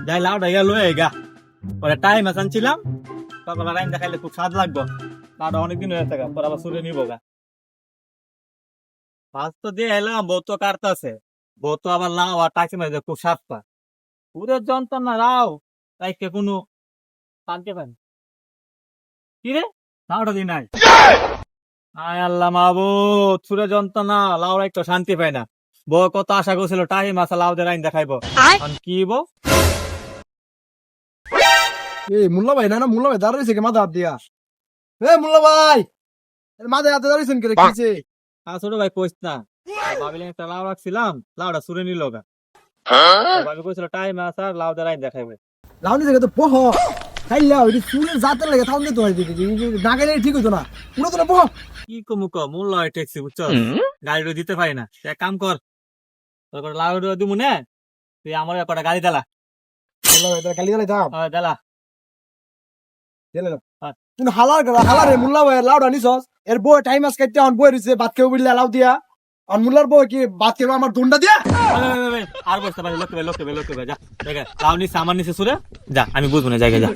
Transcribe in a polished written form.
যাই লাউটা গেল গা পরে টাইম আনছিলাম তখন রাইন দেখাইলে খুব স্বাদ লাগবে। লাউটা অনেকদিন হয়ে থাকে পরে আবার সুরে নিবো গা। মাছ তো দিয়ে এলাম, বউ তো কাটতেছে, বউ তো আবার লাউ আর টাইসি মাছ দিয়ে খুব স্বাদ পায়। পুরের যন্ত্রণা লাউ তাইকে কোনো শান্তি পায় না। কি রে লাউটা দি নাই, আয় আল্লাহ মাহবুব, সুরে যন্ত্রণা লাউ একটু শান্তি পায় না। বউ কত আশা করছিল টাইম আছে লাউ দিয়ে রাইন দেখাইবো, কি বউ এই মুল্লা ভাই না মুল্লা ভাই দাঁড়াইছে কে মাথা হাত দিয়া। মুল্লা ভাই মাথায় হাতে দাঁড়াইছেন কে কিছে? ছোট ভাই কইস না, ভাবিলাম একটা লাউ রাখছিলাম লাউটা সুরে নিল গা। ভাবি কইছিল টাইম আছে আর লাউ দিয়ে রাইন দেখাইবে। লাউনি থেকে তো বহ খাইলা ওই চুলের জাতের লাগে থাউন দিতে হয় দিদি না গেলে ঠিক হইতো না পুরো তো না বহ। কি কমু ক মূল্য হয় ট্যাক্সি বুঝছো, গাড়িটা দিতে পারি না। এক কাম কর, তোর লাউ দিব না, তুই আমার একটা গাড়ি দিলা। মুল্লা ভাই কালি গালাই দাম দিলা দিলে তুমি হালার করা হালারে মুল্লা ভাই লাউডা নিছস এর বই টাইম আস কাইতে অন বই রইছে ভাত খেয়ে বইলে লাউ দিয়া আর মুল্লার বই কি ভাত খেয়ে আমার দন্ডা দিয়া। আর বসতে পারি লোকে যা লাউ নিচে আমার নিচে সুরে যা, আমি বুঝবো না জায়গা যা।